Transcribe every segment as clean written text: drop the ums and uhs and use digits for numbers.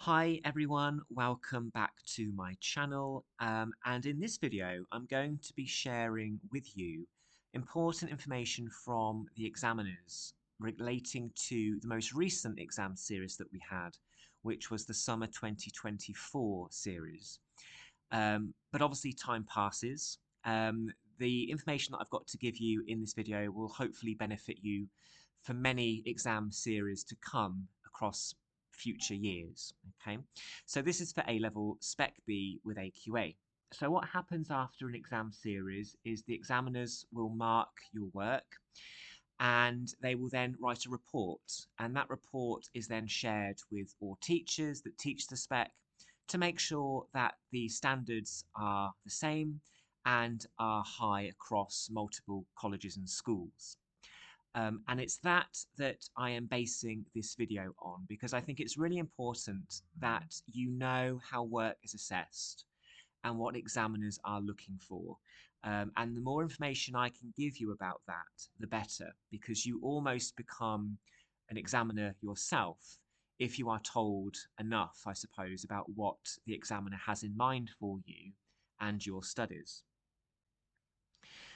Hi everyone, welcome back to my channel and in this video I'm going to be sharing with you important information from the examiners relating to the most recent exam series that we had, which was the Summer 2024 series. But obviously time passes. The information that I've got to give you in this video will hopefully benefit you for many exam series to come across future years. Okay, so this is for A-level Spec B with AQA. So what happens after an exam series is the examiners will mark your work and they will then write a report, and that report is then shared with all teachers that teach the spec to make sure that the standards are the same and are high across multiple colleges and schools. And it's that I am basing this video on, because I think it's really important that you know how work is assessed and what examiners are looking for. And the more information I can give you about that, the better, because you almost become an examiner yourself if you are told enough, I suppose, about what the examiner has in mind for you and your studies.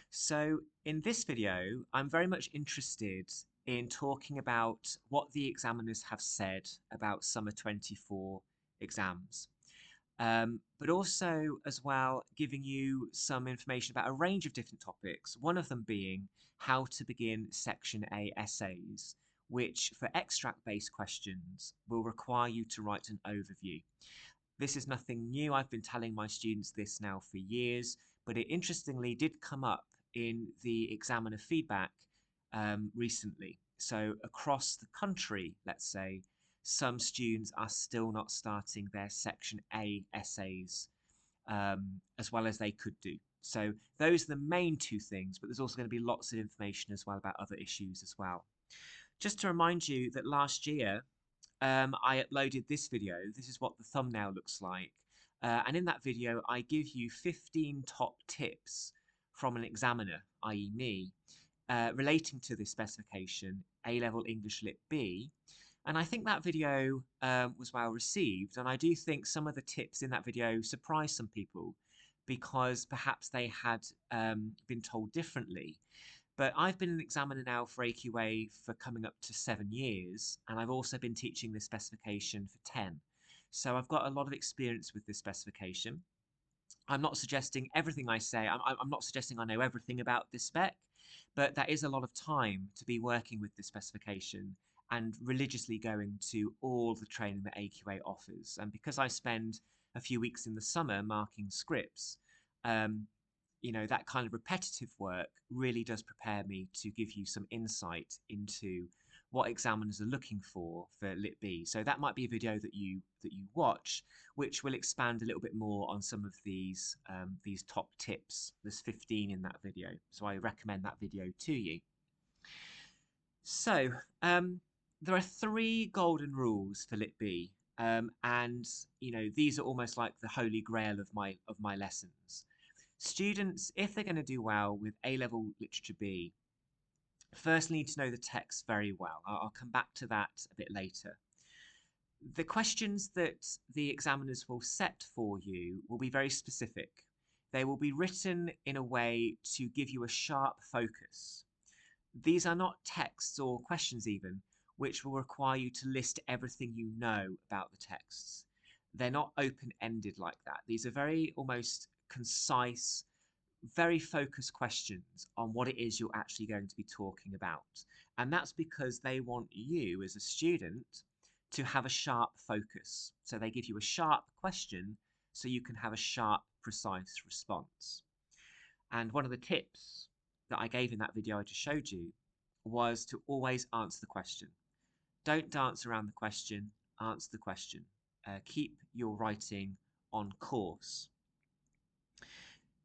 So in this video, I'm very much interested in talking about what the examiners have said about Summer 24 exams. But also as well giving you some information about a range of different topics, one of them being how to begin Section A essays, which for extract-based questions will require you to write an overview. This is nothing new. I've been telling my students this now for years, but it interestingly did come up in the examiner feedback recently. So across the country, let's say, some students are still not starting their Section A essays as well as they could do. So those are the main two things, but there's also going to be lots of information as well about other issues as well. Just to remind you that last year I uploaded this video. This is what the thumbnail looks like. And in that video, I give you 15 top tips from an examiner, i.e. me, relating to this specification, A-level English Lit B. And I think that video was well received. And I do think some of the tips in that video surprised some people because perhaps they had been told differently. But I've been an examiner now for AQA for coming up to 7 years, and I've also been teaching this specification for 10. So I've got a lot of experience with this specification. I'm not suggesting everything I say, I'm not suggesting I know everything about this spec, but that is a lot of time to be working with this specification and religiously going to all the training that AQA offers. And because I spend a few weeks in the summer marking scripts, you know, that kind of repetitive work really does prepare me to give you some insight into what examiners are looking for Lit B. So that might be a video that you watch, which will expand a little bit more on some of these top tips. There's 15 in that video, so I recommend that video to you. So there are 3 golden rules for Lit B, and you know, these are almost like the holy grail of my lessons. Students, if they're going to do well with A-level Literature B, first need to know the text very well. I'll come back to that a bit later. The questions that the examiners will set for you will be very specific. They will be written in a way to give you a sharp focus. These are not texts or questions even, which will require you to list everything you know about the texts. They're not open-ended like that. These are very almost concise, very focused questions on what it is you're actually going to be talking about. And that's because they want you as a student to have a sharp focus. So they give you a sharp question so you can have a sharp, precise response. And one of the tips that I gave in that video I just showed you was to always answer the question. Don't dance around the question, answer the question. Keep your writing on course.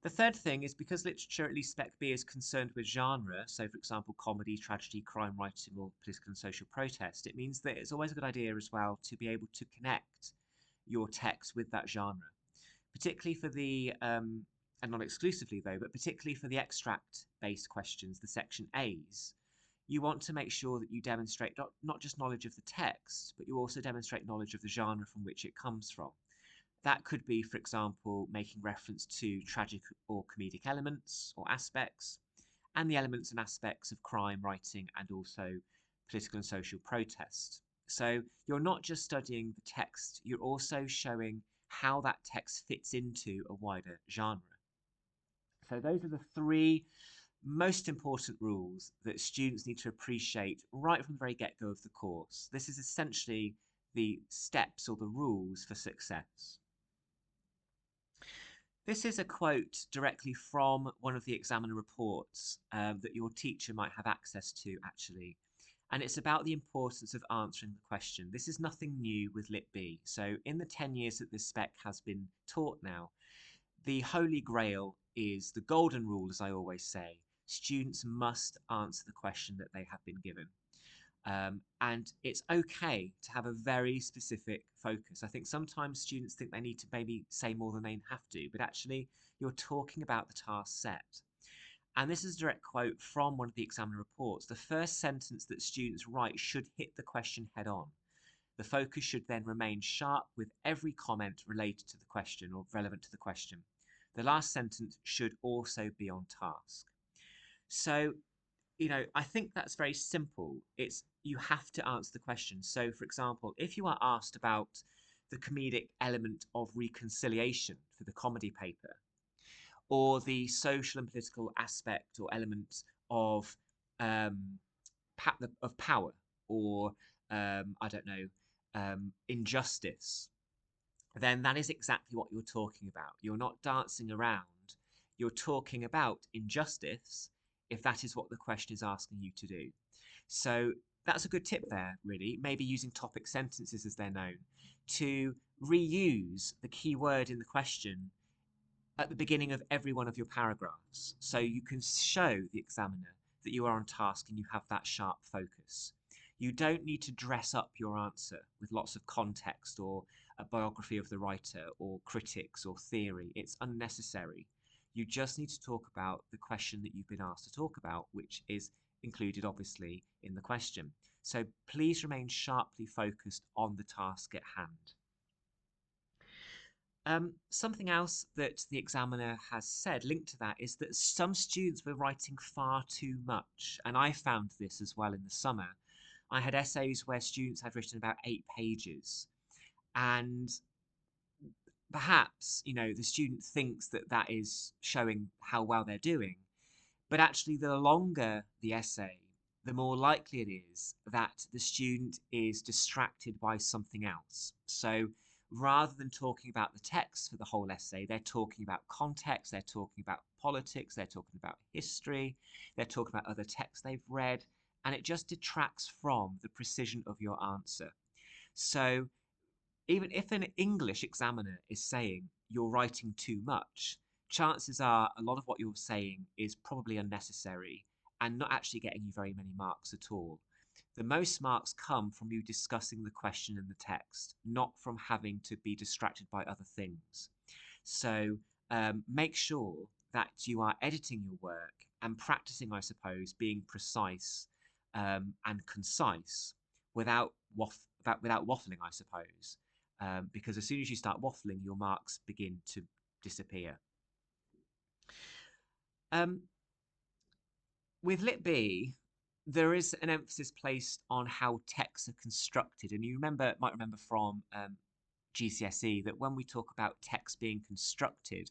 The third thing is, because literature, at least Spec B, is concerned with genre, so for example comedy, tragedy, crime writing or political and social protest, it means that it's always a good idea as well to be able to connect your text with that genre, particularly for the, and not exclusively though, but particularly for the extract-based questions, the Section A's. you want to make sure that you demonstrate not just knowledge of the text, but you also demonstrate knowledge of the genre from which it comes from. That could be, for example, making reference to tragic or comedic elements or aspects, and the elements and aspects of crime writing and also political and social protest. So you're not just studying the text, you're also showing how that text fits into a wider genre. So those are the three most important rules that students need to appreciate right from the very get go of the course. This is essentially the steps or the rules for success. This is a quote directly from one of the examiner reports that your teacher might have access to, actually. And it's about the importance of answering the question. This is nothing new with Lit B. So, in the 10 years that this spec has been taught now, the holy grail is the golden rule, as I always say. Students must answer the question that they have been given. And it's okay to have a very specific focus. I think sometimes students think they need to maybe say more than they have to, but actually you're talking about the task set. And this is a direct quote from one of the examiner reports. The first sentence that students write should hit the question head on. The focus should then remain sharp with every comment related to the question or relevant to the question. The last sentence should also be on task. So I think that's very simple. It's you have to answer the question. So, for example, if you are asked about the comedic element of reconciliation for the comedy paper, or the social and political aspect or element of um, of power, or I don't know, injustice, then that is exactly what you're talking about. You're not dancing around. You're talking about injustice if that is what the question is asking you to do. So that's a good tip there, really. Maybe using topic sentences as they're known to reuse the key word in the question at the beginning of every one of your paragraphs. So you can show the examiner that you are on task and you have that sharp focus. You don't need to dress up your answer with lots of context or a biography of the writer or critics or theory. It's unnecessary. You just need to talk about the question that you've been asked to talk about, which is included obviously in the question. So please remain sharply focused on the task at hand. Something else that the examiner has said linked to that is that some students were writing far too much, and I found this as well in the summer. I had essays where students had written about 8 pages, and perhaps the student thinks that that is showing how well they're doing, but actually the longer the essay, the more likely it is that the student is distracted by something else. So rather than talking about the text for the whole essay, they're talking about context, they're talking about politics, they're talking about history, they're talking about other texts they've read, and it just detracts from the precision of your answer. So even if an English examiner is saying you're writing too much, chances are a lot of what you're saying is probably unnecessary and not actually getting you very many marks at all. The most marks come from you discussing the question in the text, not from having to be distracted by other things. So make sure that you are editing your work and practicing, I suppose, being precise and concise without waffling, I suppose. Because as soon as you start waffling, your marks begin to disappear. With Lit B, there is an emphasis placed on how texts are constructed, and you might remember from GCSE that when we talk about texts being constructed,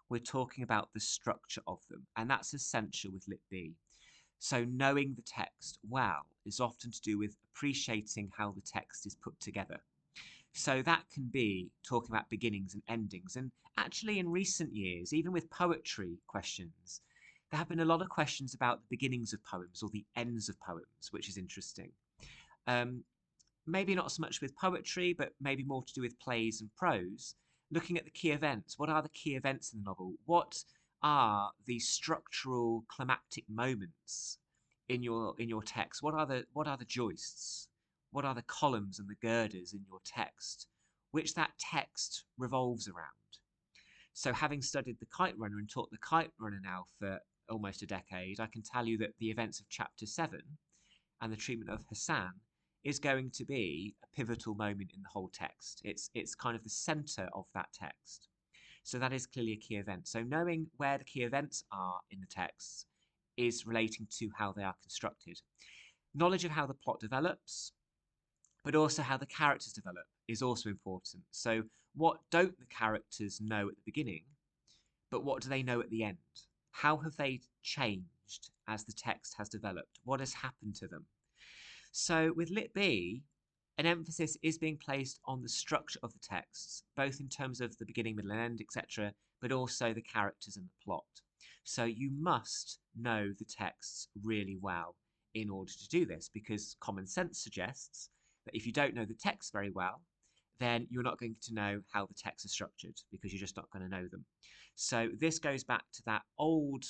we're talking about the structure of them, and that's essential with Lit B. So knowing the text well is often to do with appreciating how the text is put together. So that can be talking about beginnings and endings. And actually, in recent years, even with poetry questions, there have been a lot of questions about the beginnings of poems or the ends of poems, which is interesting. Um, Maybe not so much with poetry, but maybe more to do with plays and prose. Looking at the key events. What are the key events in the novel? What are the structural climactic moments in your text? What are the joists? What are the columns and the girders in your text, which that text revolves around? So, having studied the Kite Runner and taught the Kite Runner now for almost a decade, I can tell you that the events of chapter 7 and the treatment of Hassan is going to be a pivotal moment in the whole text. It's kind of the center of that text. So that is clearly a key event. So knowing where the key events are in the texts is relating to how they are constructed. Knowledge of how the plot develops, but also how the characters develop is also important. So what don't the characters know at the beginning, but what do they know at the end? How have they changed as the text has developed? What has happened to them? So with Lit B, an emphasis is being placed on the structure of the texts, both in terms of the beginning, middle, and end, etc., but also the characters and the plot. So you must know the texts really well in order to do this, because common sense suggests that if you don't know the text very well, then you're not going to know how the texts are structured, because you're just not going to know them. So this goes back to that old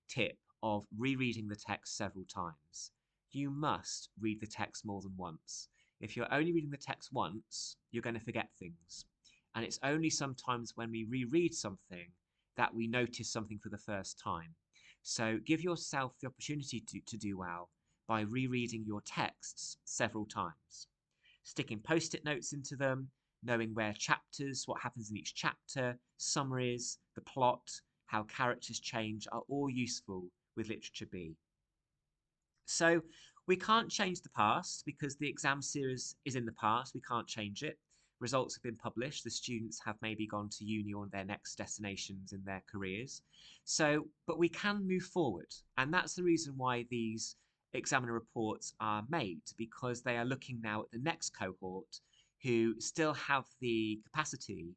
tip of rereading the text several times. You must read the text more than once. If you're only reading the text once, you're going to forget things. And it's only sometimes when we reread something that we notice something for the first time. So give yourself the opportunity to do well by rereading your texts several times. Sticking post-it notes into them, knowing where chapters, what happens in each chapter, summaries, the plot, how characters change are all useful with Literature B. So we can't change the past because the exam series is in the past. We can't change it. Results have been published. The students have maybe gone to uni or their next destinations in their careers. So, but we can move forward. And that's the reason why these examiner reports are made, because they are looking now at the next cohort who still have the capacity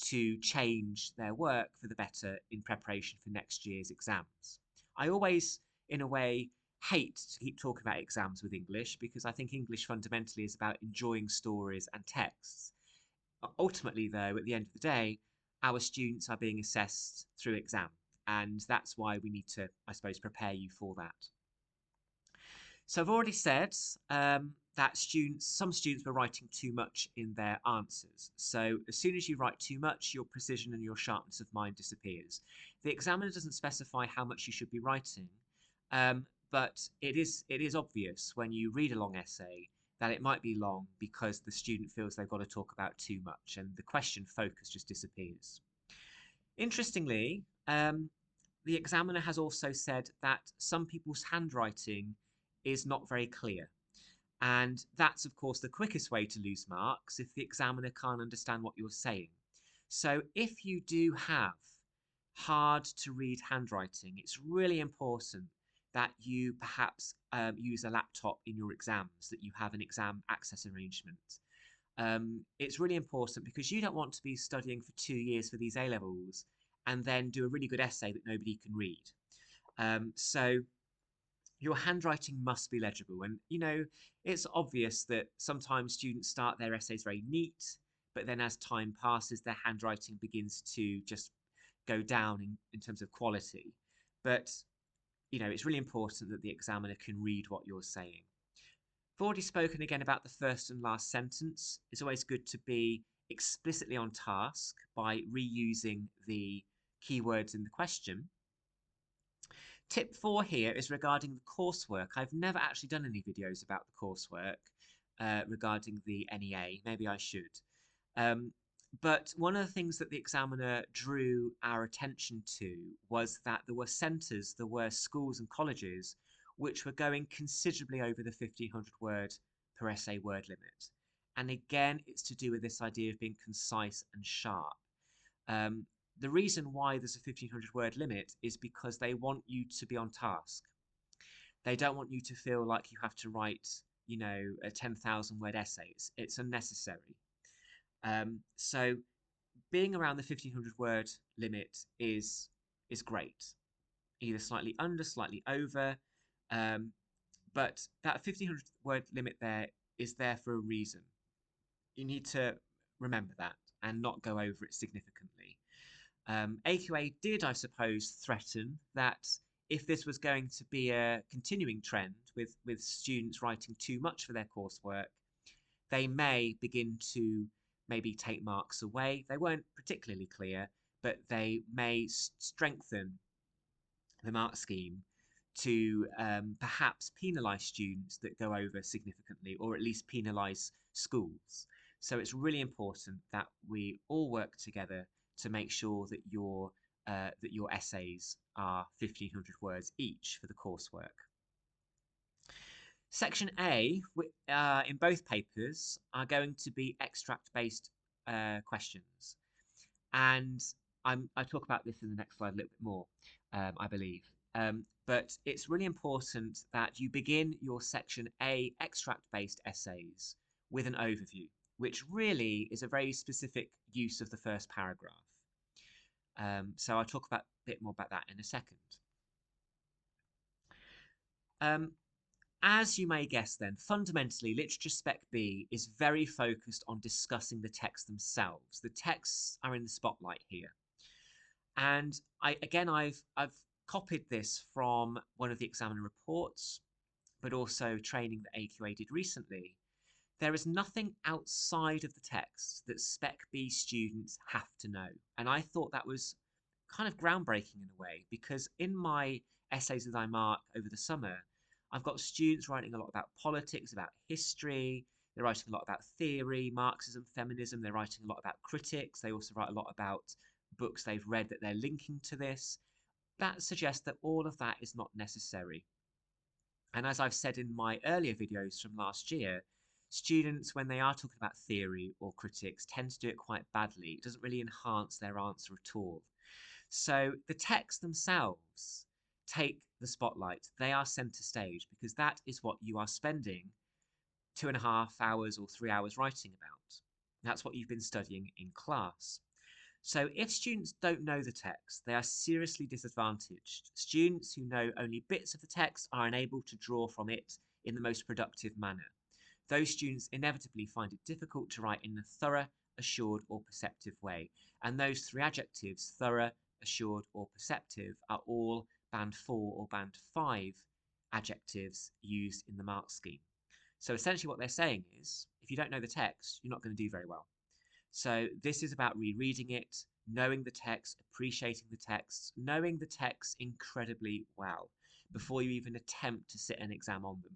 to change their work for the better in preparation for next year's exams. I always, in a way, hate to keep talking about exams with English, because I think English fundamentally is about enjoying stories and texts. Ultimately, though, at the end of the day, our students are being assessed through exam, and that's why we need to, I suppose, prepare you for that. So I've already said that some students were writing too much in their answers. So as soon as you write too much, your precision and your sharpness of mind disappears. The examiner doesn't specify how much you should be writing, but it is obvious when you read a long essay that it might be long because the student feels they've got to talk about too much and the question focus just disappears. Interestingly, the examiner has also said that some people's handwriting is not very clear. And that's, of course, the quickest way to lose marks if the examiner can't understand what you're saying. So if you do have hard to read handwriting, it's really important that you perhaps use a laptop in your exams, that you have an exam access arrangement. It's really important because you don't want to be studying for 2 years for these A-levels and then do a really good essay that nobody can read. So your handwriting must be legible. And, it's obvious that sometimes students start their essays very neat, but then as time passes, their handwriting begins to just go down in terms of quality. But, it's really important that the examiner can read what you're saying. I've already spoken again about the first and last sentence. It's always good to be explicitly on task by reusing the keywords in the question. Tip 4 here is regarding the coursework. I've never actually done any videos about the coursework regarding the NEA. Maybe I should. But one of the things that the examiner drew our attention to was that there were centres, there were schools and colleges which were going considerably over the 1500 word per essay word limit. And again, it's to do with this idea of being concise and sharp. The reason why there's a 1500 word limit is because they want you to be on task. They don't want you to feel like you have to write, a 10,000 word essay. It's unnecessary. So being around the 1500 word limit is great. Either slightly under, slightly over. But that 1500 word limit there is there for a reason. You need to remember that and not go over it significantly. AQA did, I suppose, threaten that if this was going to be a continuing trend with students writing too much for their coursework, they may begin to maybe take marks away. They weren't particularly clear, but they may strengthen the mark scheme to perhaps penalise students that go over significantly, or at least penalise schools. So it's really important that we all work together to make sure that your essays are 1,500 words each for the coursework. Section A, in both papers, are going to be extract-based questions. And I talk about this in the next slide a little bit more, I believe. But it's really important that you begin your Section A extract-based essays with an overview, which really is a very specific use of the first paragraph. So I'll talk a bit more about that in a second. As you may guess then, fundamentally, Literature Spec B is very focused on discussing the texts themselves. The texts are in the spotlight here. And I've copied this from one of the examiner reports, but also training that AQA did recently. There is nothing outside of the text that Spec B students have to know. And I thought that was kind of groundbreaking in a way, because in my essays that I mark over the summer, I've got students writing a lot about politics, about history. They're writing a lot about theory, Marxism, feminism. They're writing a lot about critics. They also write a lot about books they've read that they're linking to this. That suggests that all of that is not necessary. And as I've said in my earlier videos from last year, students, when they are talking about theory or critics, tend to do it quite badly. It doesn't really enhance their answer at all. So the texts themselves take the spotlight. They are center stage because that is what you are spending 2.5 hours or 3 hours writing about. That's what you've been studying in class. So if students don't know the text, they are seriously disadvantaged. Students who know only bits of the text are unable to draw from it in the most productive manner. Those students inevitably find it difficult to write in a thorough, assured, or perceptive way. And those three adjectives, thorough, assured, or perceptive, are all band 4 or band 5 adjectives used in the mark scheme. So essentially what they're saying is, if you don't know the text, you're not going to do very well. So this is about rereading it, knowing the text, appreciating the text, knowing the text incredibly well before you even attempt to sit an exam on them.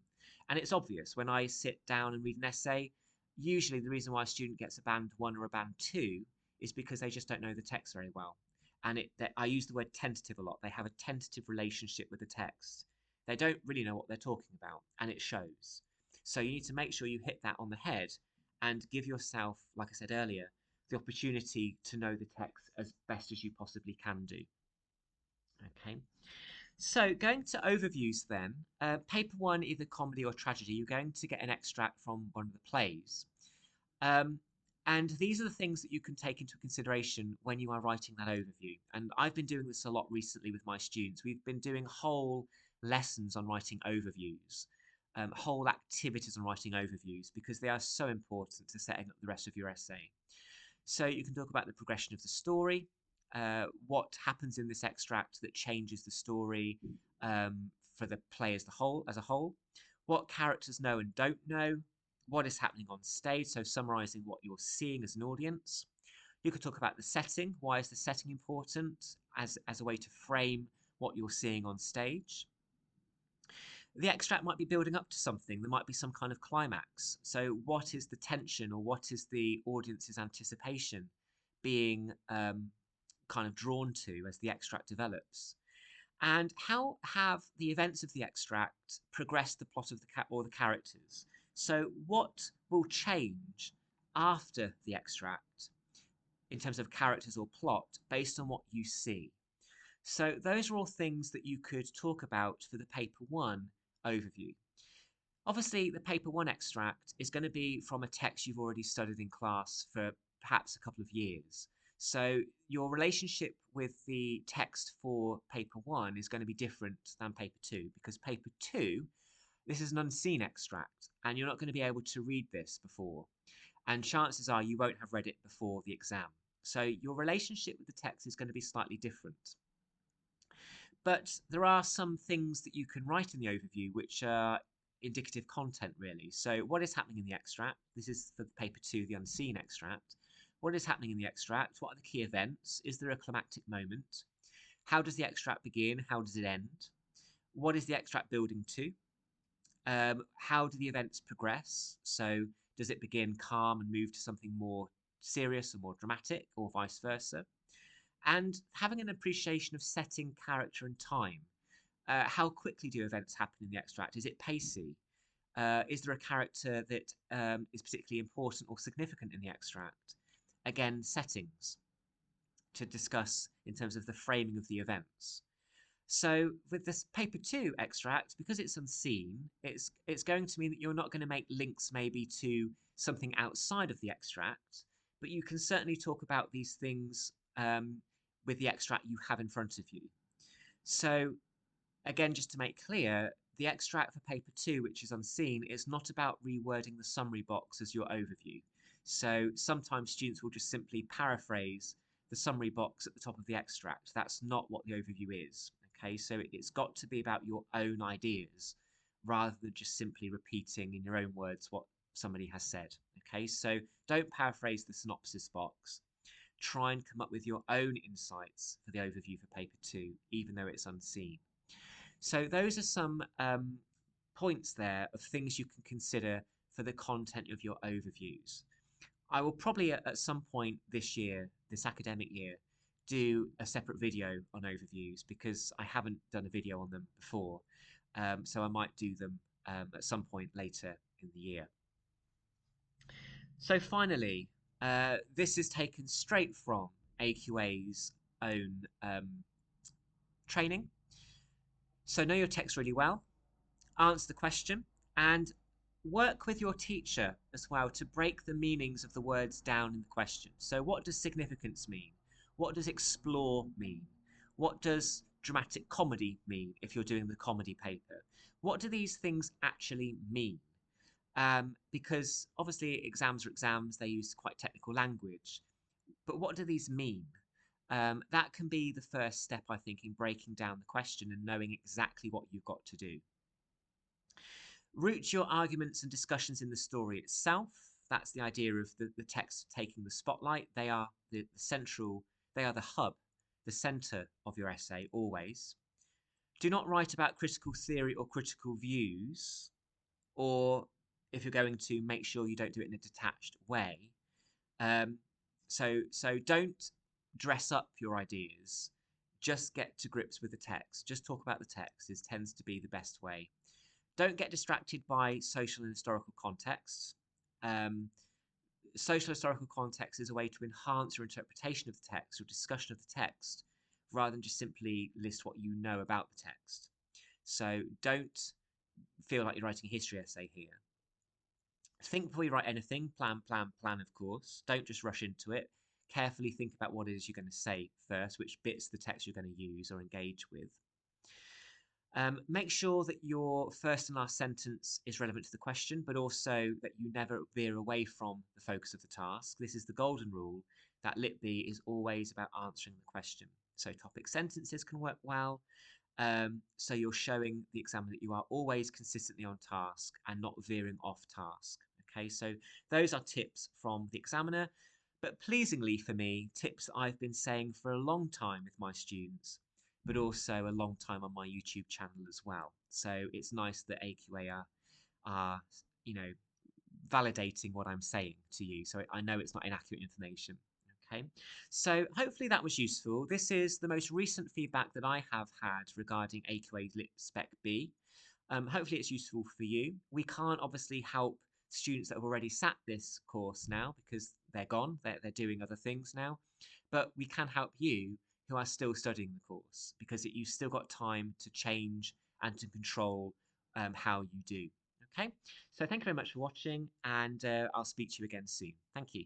And it's obvious, when I sit down and read an essay, usually the reason why a student gets a band 1 or a band 2 is because they just don't know the text very well. And I use the word tentative a lot. They have a tentative relationship with the text. They don't really know what they're talking about, and it shows. So you need to make sure you hit that on the head and give yourself, like I said earlier, the opportunity to know the text as best as you possibly can do. Okay. So going to overviews then, paper 1, either comedy or tragedy, you're going to get an extract from one of the plays. And these are the things that you can take into consideration when you are writing that overview. And I've been doing this a lot recently with my students. We've been doing whole lessons on writing overviews, whole activities on writing overviews, because they are so important to setting up the rest of your essay. So you can talk about the progression of the story, what happens in this extract that changes the story for the play as a whole, what characters know and don't know, what is happening on stage, so summarising what you're seeing as an audience. You could talk about the setting. Why is the setting important as a way to frame what you're seeing on stage? The extract might be building up to something. There might be some kind of climax. So what is the tension, or what is the audience's anticipation being kind of drawn to as the extract develops? And how have the events of the extract progressed the plot of the characters? So what will change after the extract in terms of characters or plot based on what you see? So those are all things that you could talk about for the paper 1 overview. Obviously, the paper 1 extract is going to be from a text you've already studied in class for perhaps a couple of years. So your relationship with the text for paper 1 is going to be different than paper 2, because paper 2, this is an unseen extract, and you're not going to be able to read this before. And chances are you won't have read it before the exam. So your relationship with the text is going to be slightly different. But there are some things that you can write in the overview which are indicative content, really. So what is happening in the extract? This is for paper 2, the unseen extract. What is happening in the extract? What are the key events? Is there a climactic moment? How does the extract begin? How does it end? What is the extract building to? How do the events progress? So does it begin calm and move to something more serious or more dramatic, or vice versa? And having an appreciation of setting, character, and time. How quickly do events happen in the extract? Is it pacey? Is there a character that is particularly important or significant in the extract? Again, settings to discuss in terms of the framing of the events. So with this paper 2 extract, because it's unseen, it's going to mean that you're not going to make links maybe to something outside of the extract, but you can certainly talk about these things with the extract you have in front of you. So again, just to make clear, the extract for paper 2, which is unseen, is not about rewording the summary box as your overview. So sometimes students will just simply paraphrase the summary box at the top of the extract. That's not what the overview is. Okay, so it's got to be about your own ideas rather than just simply repeating in your own words what somebody has said. Okay, so don't paraphrase the synopsis box. Try and come up with your own insights for the overview for paper 2, even though it's unseen. So those are some points there of things you can consider for the content of your overviews. I will probably at some point this year, this academic year, do a separate video on overviews because I haven't done a video on them before. So I might do them at some point later in the year. So finally, this is taken straight from AQA's own training. So know your text really well, answer the question, and work with your teacher as well to break the meanings of the words down in the question. So what does significance mean? What does explore mean? What does dramatic comedy mean if you're doing the comedy paper? What do these things actually mean? Because obviously exams are exams, they use quite technical language. But what do these mean? That can be the first step, I think, in breaking down the question and knowing exactly what you've got to do. Root your arguments and discussions in the story itself. That's the idea of the text taking the spotlight. They are the central, they are the hub, the centre of your essay, always. Do not write about critical theory or critical views, or if you're going to, make sure you don't do it in a detached way. So don't dress up your ideas. Just get to grips with the text. Just talk about the text. This tends to be the best way. Don't get distracted by social and historical context. Social historical context is a way to enhance your interpretation of the text or discussion of the text rather than just simply list what you know about the text. So don't feel like you're writing a history essay here. Think before you write anything. Plan, of course. Don't just rush into it. Carefully think about what it is you're going to say first, which bits of the text you're going to use or engage with. Make sure that your first and last sentence is relevant to the question, but also that you never veer away from the focus of the task. This is the golden rule that Lit B is always about answering the question. So topic sentences can work well. So you're showing the examiner that you are always consistently on task and not veering off task. Okay, so those are tips from the examiner, but pleasingly for me, tips that I've been saying for a long time with my students, but also a long time on my YouTube channel as well. So it's nice that AQA are validating what I'm saying to you. So I know it's not inaccurate information. Okay, so hopefully that was useful. This is the most recent feedback that I have had regarding AQA Lit Spec B. Hopefully it's useful for you. We can't obviously help students that have already sat this course now because they're gone, they're doing other things now, but we can help you who are still studying the course because you've still got time to change and to control how you do. Okay, so thank you very much for watching, and I'll speak to you again soon. Thank you.